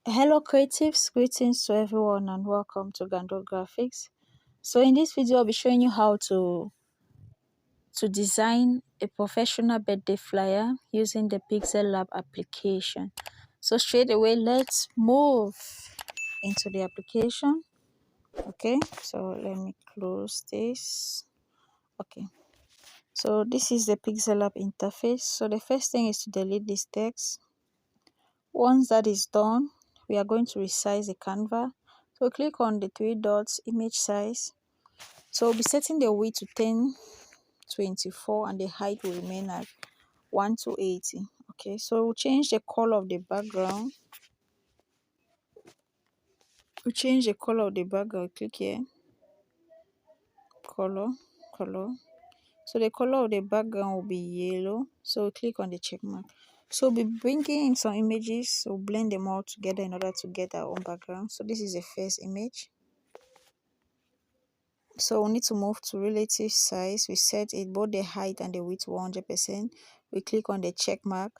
Hello creatives, greetings to everyone and welcome to Ngando Graphics. So in this video I'll be showing you how to design a professional birthday flyer using the Pixellab application. So straight away let's move into the application. Okay, so let me close this. Okay, so this is the Pixellab interface. So the first thing is to delete this text. Once that is done, we are going to resize the Canva. So click on the three dots, image size. So we'll be setting the width to 1024 and the height will remain at 1280. Okay, so we'll change the color of the background. We'll change the color of the background. Click here, color. So the color of the background will be yellow. So we'll click on the check mark. So we'll be bringing in some images. So we'll blend them all together in order to get our own background. So this is the first image. So we need to move to relative size. We set it both the height and the width to 100%. We click on the check mark.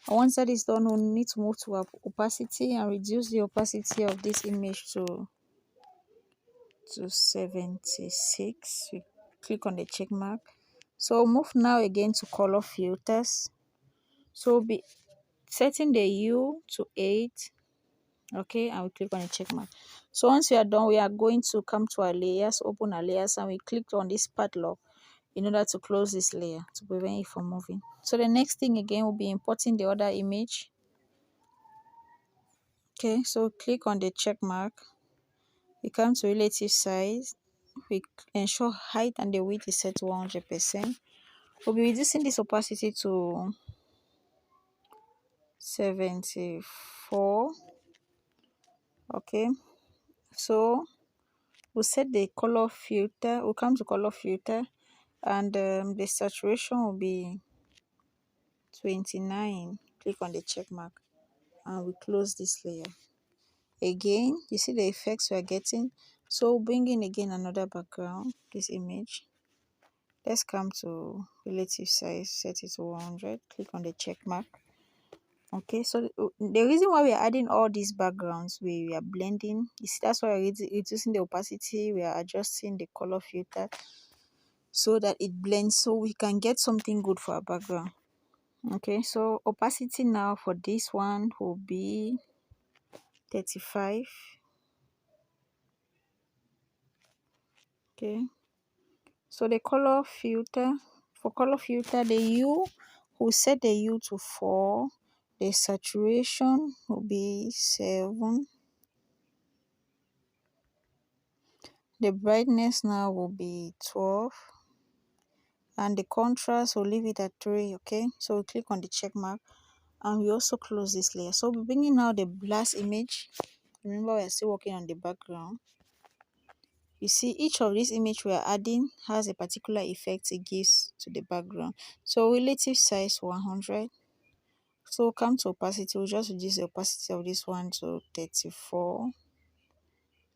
And once that is done, we need to move to opacity and reduce the opacity of this image to 76. We click on the check mark. So move now again to color filters. So we'll be setting the hue to 8. Okay, and we click on the check mark. So once we are done, we are going to come to our layers, open our layers, and we click on this padlock in order to close this layer to prevent it from moving. So the next thing again will be importing the other image. Okay, so click on the check mark. We come to relative size. We ensure height and the width is set to 100%. We'll be reducing this opacity to 74. Okay, so we'll set the color filter. We'll come to color filter, and the saturation will be 29. Click on the check mark and we close this layer. Again, you see the effects we are getting. So bring in again another background, this image. Let's come to relative size, set it to 100. Click on the check mark. Okay, so the reason why we are adding all these backgrounds, we are blending. You see, that's why we're reducing the opacity. We are adjusting the color filter so that it blends, so we can get something good for our background. Okay, so opacity now for this one will be 35. Okay, so the color filter, for color filter, the hue, we'll set the hue to 4. The saturation will be 7. The brightness now will be 12. And the contrast, we'll leave it at 3. Okay, so we click on the check mark and we also close this layer. So we're bringing now the last image. Remember, we are still working on the background. You see, each of these image we are adding has a particular effect it gives to the background. So relative size 100. So come to opacity, we'll just reduce the opacity of this one to 34.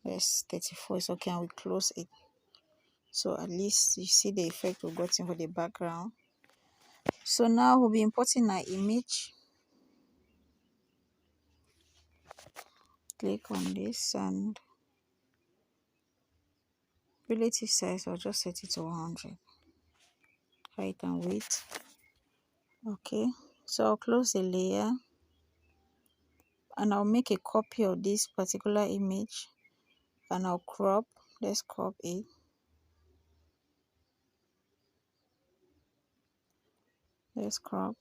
Yes, 34 is okay, and we close it. So at least you see the effect we've gotten for the background. So now we'll be importing our image. Click on this and relative size, I'll just set it to 100. Height and width. Okay, so I'll close the layer and I'll make a copy of this particular image and I'll crop. Let's crop it. Let's crop.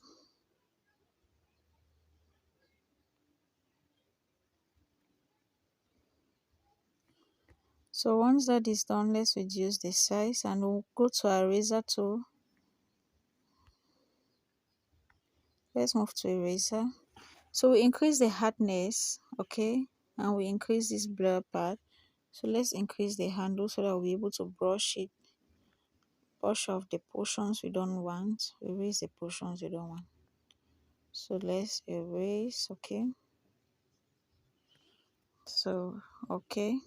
So once that is done, let's reduce the size and we'll go to our eraser tool. Let's move to eraser. So we increase the hardness, okay, and we increase this blur part. So let's increase the handle so that we'll be able to brush it, brush off the portions we don't want, erase the portions we don't want. So let's erase, okay. So okay.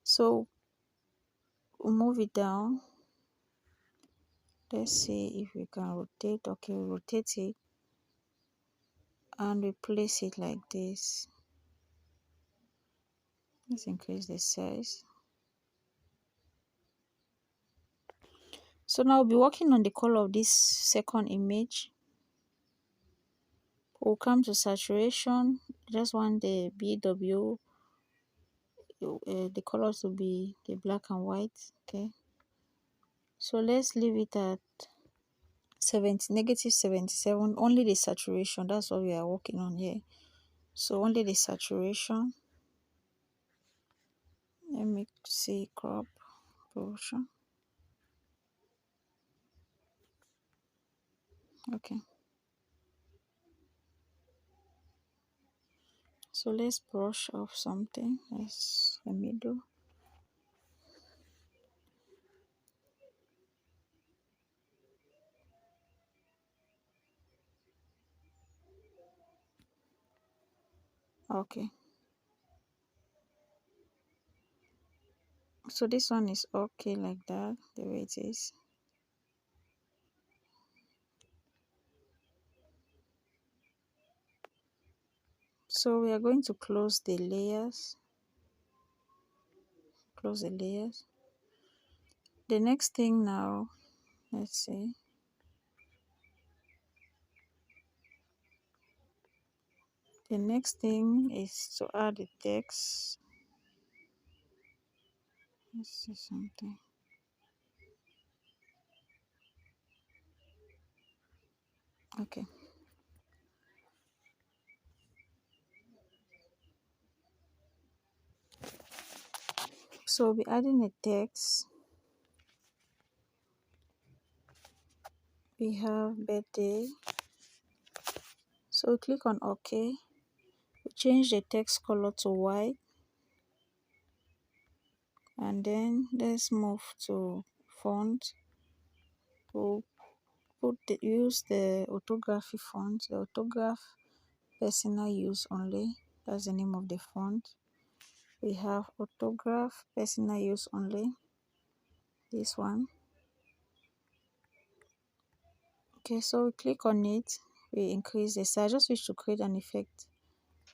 So we'll move it down. Let's see if we can rotate. Okay, we rotate it and we place it like this. Let's increase the size. So now we'll be working on the color of this second image. We'll come to saturation. Just want the BW, the colors to be the black and white. Okay. So let's leave it at -77. Only the saturation. That's what we are working on here. So only the saturation. Let me see crop proportion. Okay. So let's brush off something. That's the middle. Okay. So this one is okay like that, the way it is. So we are going to close the layers. Close the layers. The next thing now, let's see. The next thing is to add the text. Let's see something. Okay. So we'll be adding a text. We have birthday. So click on OK. We change the text color to white. And then let's move to font. We'll use the orthography font, the autograph personal use only. That's the name of the font. We have autograph personal use only. This one. Okay, so we click on it. We increase the size. I just wish to create an effect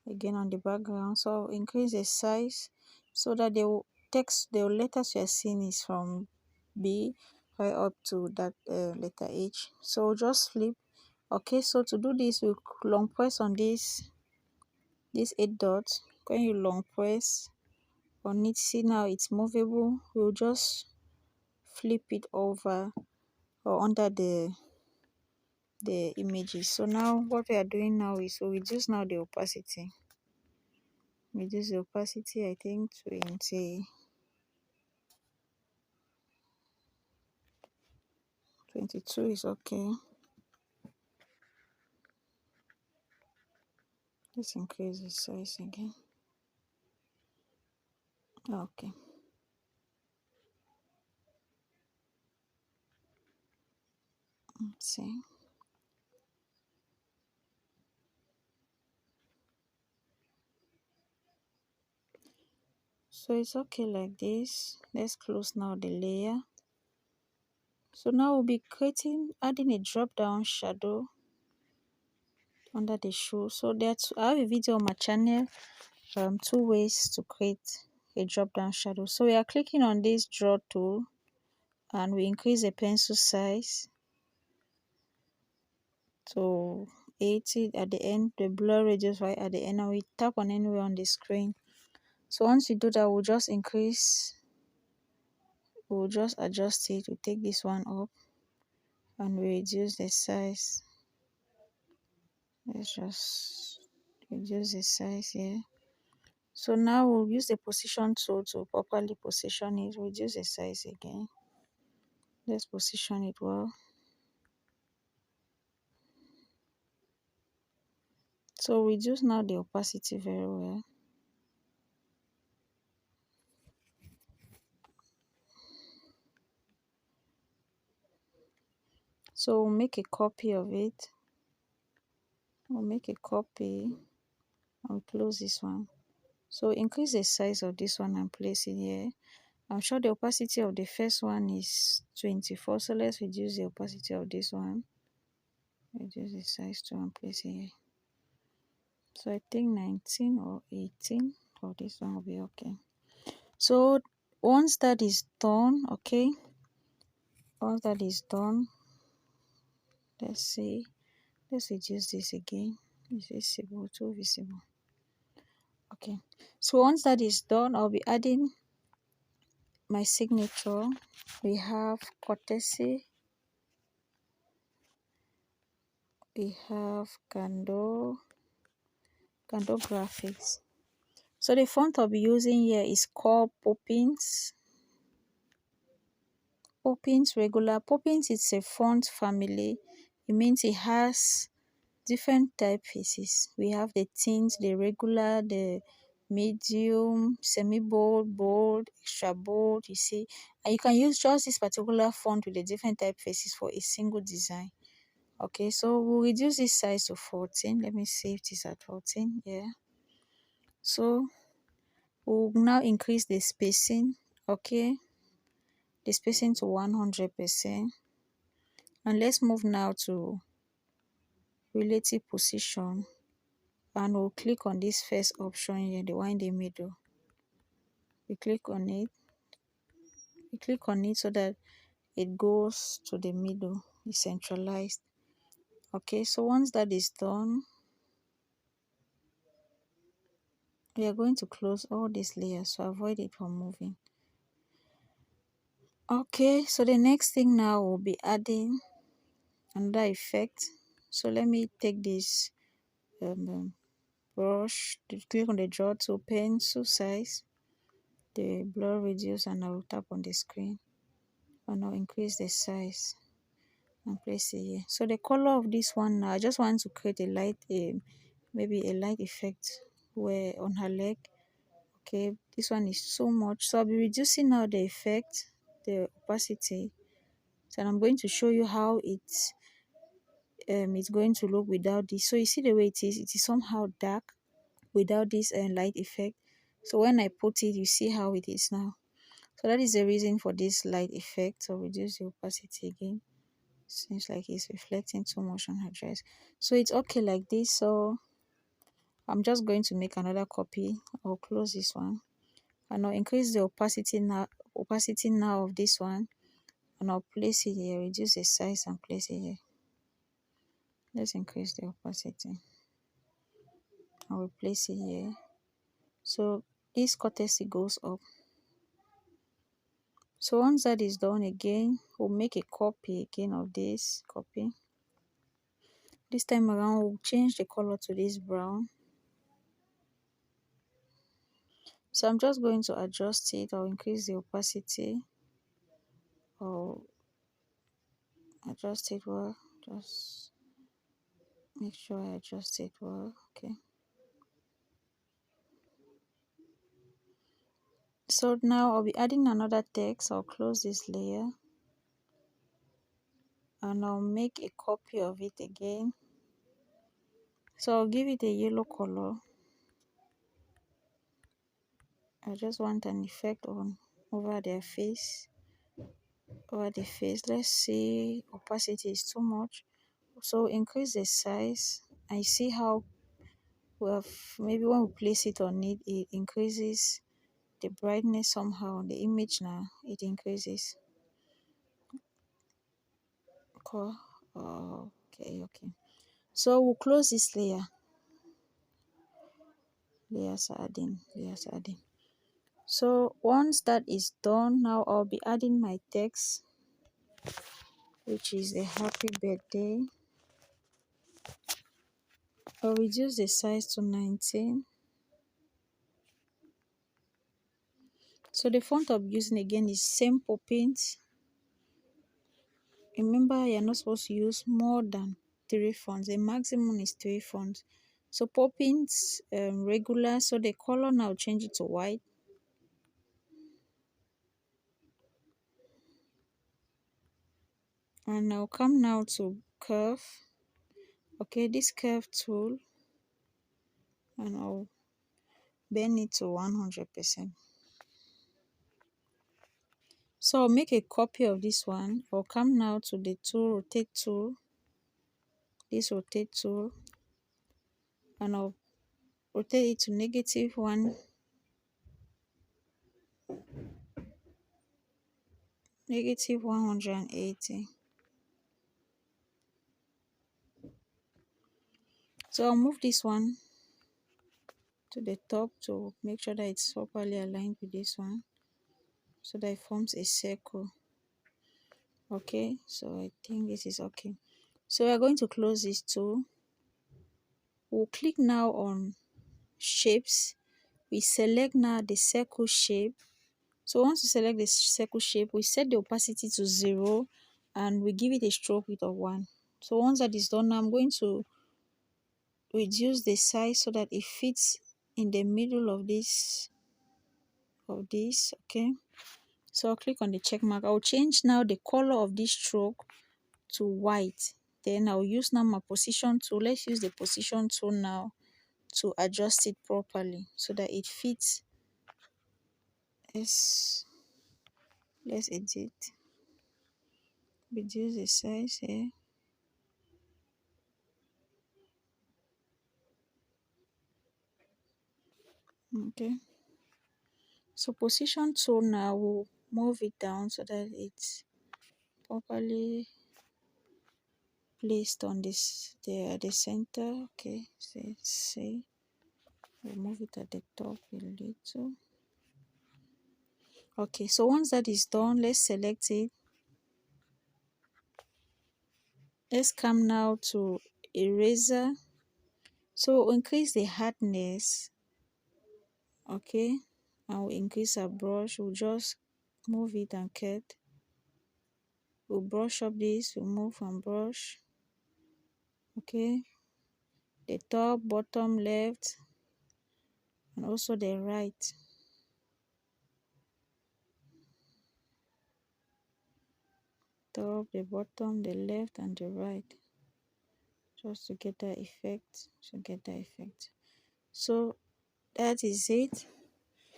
again on the background. So increase the size so that the text, the letters you are seeing is from B right up to that letter H. So just flip. Okay, so to do this, we long press on these 8 dots. When you long press on it, see now it's movable. We'll just flip it over or under the images. So now what we are doing now is we reduce now the opacity. Reduce the opacity, I think 22 is okay. Let's increase the size again. Okay. Let's see. So it's okay like this. Let's close now the layer. So now we'll be adding a drop down shadow under the shoe. So I have a video on my channel, 2 ways to create a drop down shadow. So we are clicking on this draw tool and we increase the pencil size to 80 at the end, the blur radius right at the end, and we tap on anywhere on the screen. So once we do that, we'll just adjust it. We take this one up and we reduce the size. Let's just reduce the size here. So now we'll use the position tool to properly position it. Reduce the size again. Let's position it well. So reduce now the opacity very well. So we'll make a copy of it. We'll make a copy and close this one. So increase the size of this one and place it here. I'm sure the opacity of the first one is 24. So let's reduce the opacity of this one. Reduce the size to and place it here. So I think 19 or 18. Oh, this one will be okay. So once that is done, okay, once that is done, let's see, let's reduce this again. It's visible, too visible. Okay, so once that is done, I'll be adding my signature. We have courtesy, we have Ngando Graphics. So the font I'll be using here is called Poppins. Poppins regular. Poppins is a font family. It means it has different typefaces. We have the tint, the regular, the medium, semi-bold, bold, extra bold, you see. And you can use just this particular font with the different typefaces for a single design. Okay, so we'll reduce this size to 14. Let me save this at 14. Yeah. So we'll now increase the spacing. Okay. The spacing to 100%. And let's move now to relative position. And we'll click on this first option here, the one in the middle. We click on it. We click on it so that it goes to the middle. It's centralized. Okay, so once that is done, we are going to close all these layers to avoid it from moving. Okay, so the next thing now will be adding another effect. So let me take this brush, click on the draw to pencil size, the blur reduce, and I will tap on the screen and I'll increase the size and place it here. So the color of this one now, I just want to create a light, maybe a light effect where on her leg. Okay, this one is so much, so I'll be reducing now the effect, the opacity. So I'm going to show you how it's going to look without this. So you see the way it is somehow dark without this light effect. So when I put it, you see how it is now. So that is the reason for this light effect. So reduce the opacity again. Seems like it's reflecting too much on her dress. So it's okay like this. So I'm just going to make another copy. I'll close this one and I'll increase the opacity now of this one, and I'll place it here, reduce the size and place it here. Let's increase the opacity. I will place it here. So this courtesy goes up. So once that is done again, we'll make a copy again of this copy. This time around, we'll change the color to this brown. So I'm just going to adjust it. I'll increase the opacity. I'll adjust it well. Just make sure I adjust it well. Okay. So now I'll be adding another text. I'll close this layer and I'll make a copy of it again. So I'll give it a yellow color. I just want an effect on over their face. Over the face. Let's see, opacity is too much. So increase the size. I see how maybe when we place it on it, it increases the brightness somehow. The image now, it increases. Cool. Okay. So we'll close this layer. Layers are adding. So once that is done, now I'll be adding my text, which is the happy birthday. I'll reduce the size to 19. So the font I'm using again is same Poppins. Remember, you're not supposed to use more than 3 fonts. The maximum is 3 fonts. So Poppins regular. So the color now change it to white. And I'll come now to curve. Okay, this curve tool, and I'll bend it to 100%. So I'll make a copy of this one. I'll come now to the tool, rotate tool, this rotate tool, and I'll rotate it to -1, -180. So I'll move this one to the top to make sure that it's properly aligned with this one, so that it forms a circle. Okay, so I think this is okay. So we're going to close this too. We'll click now on shapes. We select now the circle shape. So once we select the circle shape, we set the opacity to 0 and we give it a stroke width of 1. So once that is done, now I'm going to reduce the size so that it fits in the middle of this, okay. So I'll click on the check mark. I'll change now the color of this stroke to white. Then I'll use now my position tool. Let's use the position tool now to adjust it properly so that it fits. Let's edit, reduce the size here. Okay, so position tool now will move it down so that it's properly placed on this the center. Okay, so let's see, we'll move it at the top a little. Okay, so once that is done, let's select it. Let's come now to eraser. So we'll increase the hardness, okay, and we'll increase our brush. We'll just move it and cut. We'll brush up this, we'll move and brush, okay, the top, bottom, left, and also the right. Top, the bottom, the left, and the right, just to get that effect, So that is it.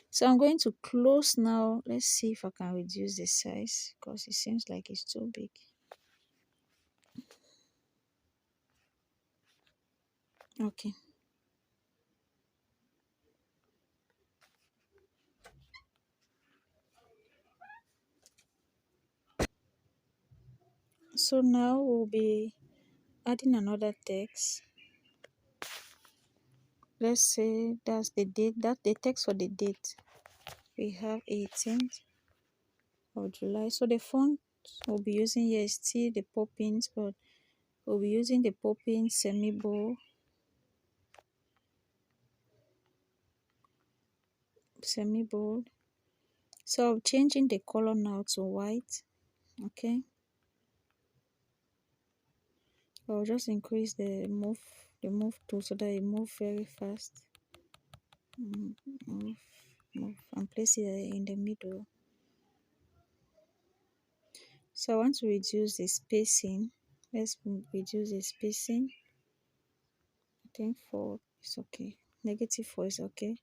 So I'm going to close now. Let's see if I can reduce the size because it seems like it's too big. Okay. So now we'll be adding another text. Let's say that's the date, that's the text for the date. We have 18th of July. So the font we'll be using here is still the Poppins, but we'll be using the Poppins semi-bold. So I'm changing the color now to white. Okay. I'll just increase the move tool so that it move very fast. Move, and place it in the middle. So I want to reduce the spacing. Let's reduce the spacing. I think 4 is okay. -4 is okay.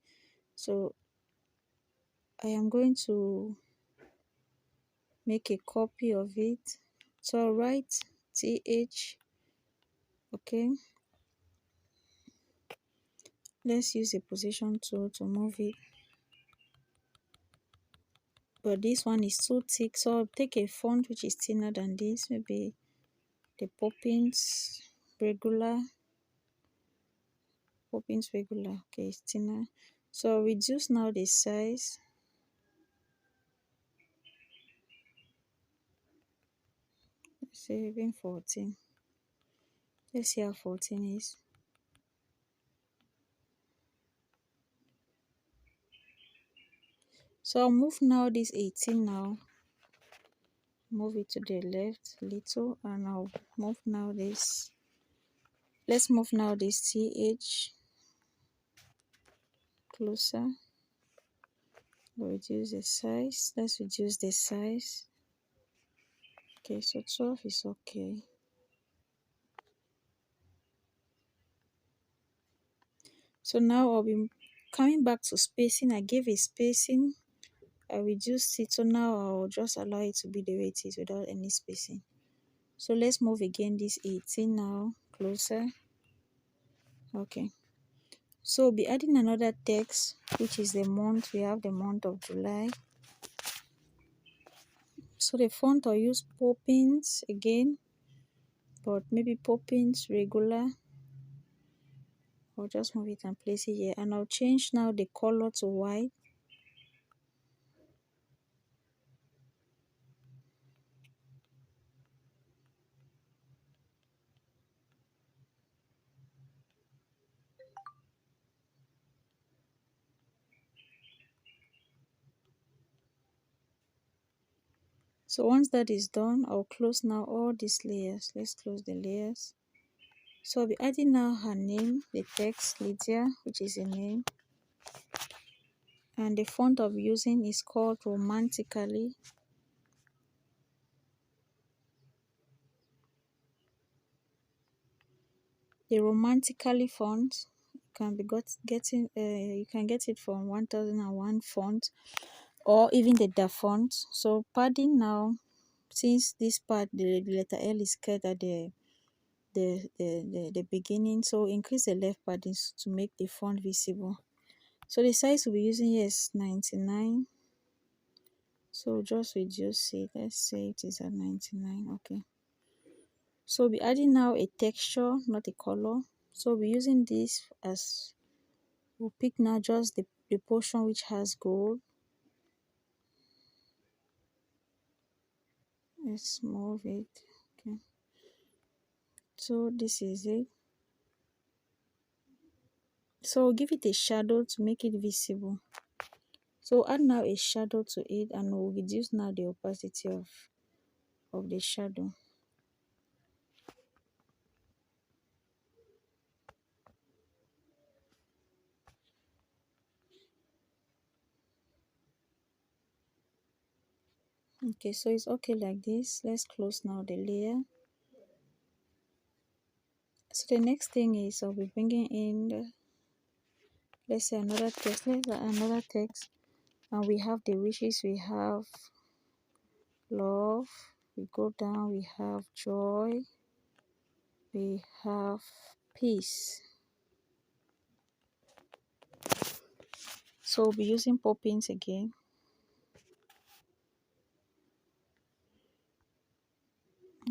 So I am going to make a copy of it. So I'll write TH. Okay. Let's use the position tool to move it. But this one is too thick, so I'll take a font which is thinner than this, maybe the Poppins regular. Okay, it's thinner. So I'll reduce now the size. Let's say even 14. Let's see how 14 is. So I'll move now this 18 now. Move it to the left a little, and I'll move now this. Let's move now this TH closer. Reduce the size. Let's reduce the size. Okay, so 12 is okay. So now I'll be coming back to spacing. I gave a spacing. I reduced it, so now I'll just allow it to be the way it is without any spacing. So let's move again this 18 now closer. Okay. So we'll be adding another text, which is the month. We have the month of July. So the font I'll use Poppins again, but maybe Poppins regular. I'll just move it and place it here, and I'll change now the color to white. So once that is done, I'll close now all these layers. Let's close the layers. So I'll be adding now her name, the text Lydia, which is a name. And the font I'll be using is called Romantically. The Romantically font can be you can get it from 1001 font or even the Da font. So padding now, since this part the letter L is cut at the beginning, so increase the left padding to make the font visible. So the size we'll be using here is 99. So just reduce it. Let's say it is at 99. Okay. So we'll be adding now a texture, not a color. So we'll be using this as, we'll pick now just the portion which has gold. Let's move it. Okay. So this is it. So give it a shadow to make it visible. So add now a shadow to it, and we'll reduce now the opacity of the shadow. Okay, so it's okay like this. Let's close now the layer. So the next thing is I'll be bringing in let's say another text. Let's add another text, and we have the wishes. We have love. We go down. We have joy. We have peace. So we'll be using Poppins again.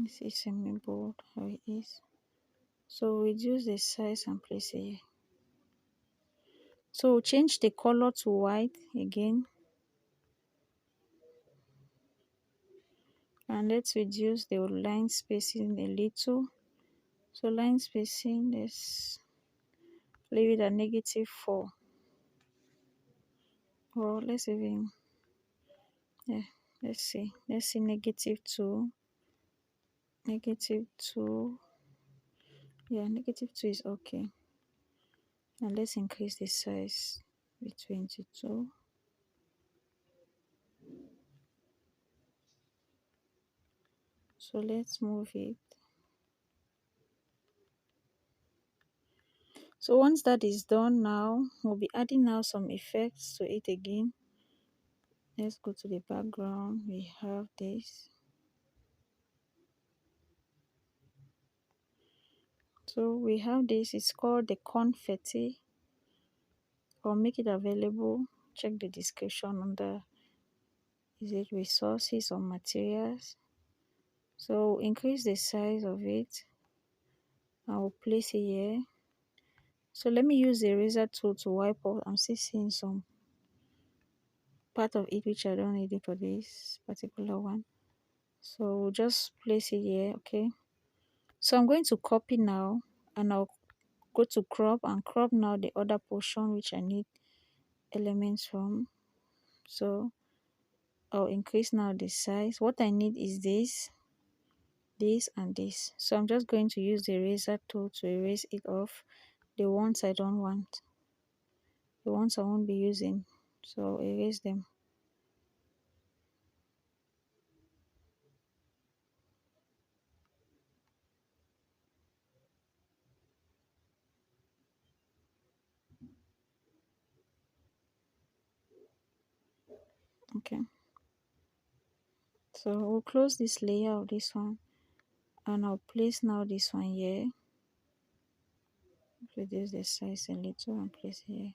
This is semi-bold how it is. So reduce the size and place it here. So change the color to white again. And let's reduce the line spacing a little. So line spacing, let's leave it at -4. Or let's even, yeah, let's see -2. -2. Yeah, -2 is okay. And let's increase the size with 22. So let's move it. So once that is done now, we'll be adding now some effects to it again. Let's go to the background. We have this. So we have this. It's called the confetti. Or make it available. Check the description under, is it resources or materials. So increase the size of it. I will place it here. So let me use the eraser tool to wipe off. I'm still seeing some part of it which I don't need it for this particular one. So we'll just place it here. Okay. So I'm going to copy now, and I'll go to crop and crop now the other portion which I need elements from. So I'll increase now the size. What I need is this and this. So I'm just going to use the eraser tool to erase it off, the ones I don't want, the ones I won't be using. So I'll erase them. Okay. So we'll close this layer of this one, and I'll place now this one here. reduce the size a little and place here.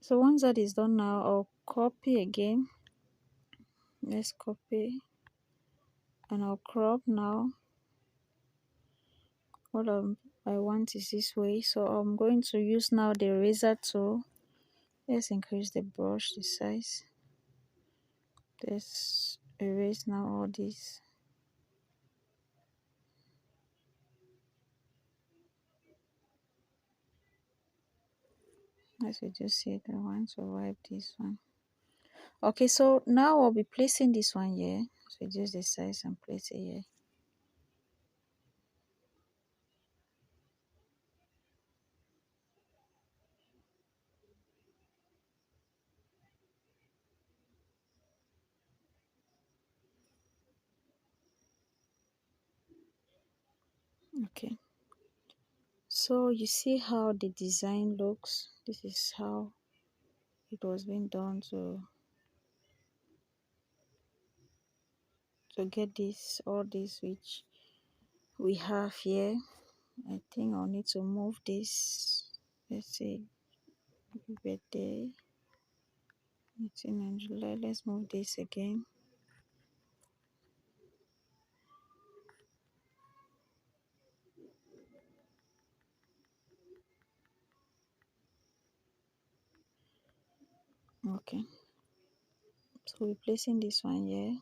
So once that is done now, I'll copy again. Let's copy and I'll crop now. What I want is this way, so I'm going to use now the eraser tool. Let's increase the brush, the size. Let's erase now all this. As you just see, I want to wipe this one. Okay, so now I'll be placing this one here. So reduce the size and place it here. Okay, so you see how the design looks. This is how it was being done to get this, all this which we have here. I think I'll need to move this. Let's say birthday 18 and July. Let's move this again. Okay, so we're placing this one here.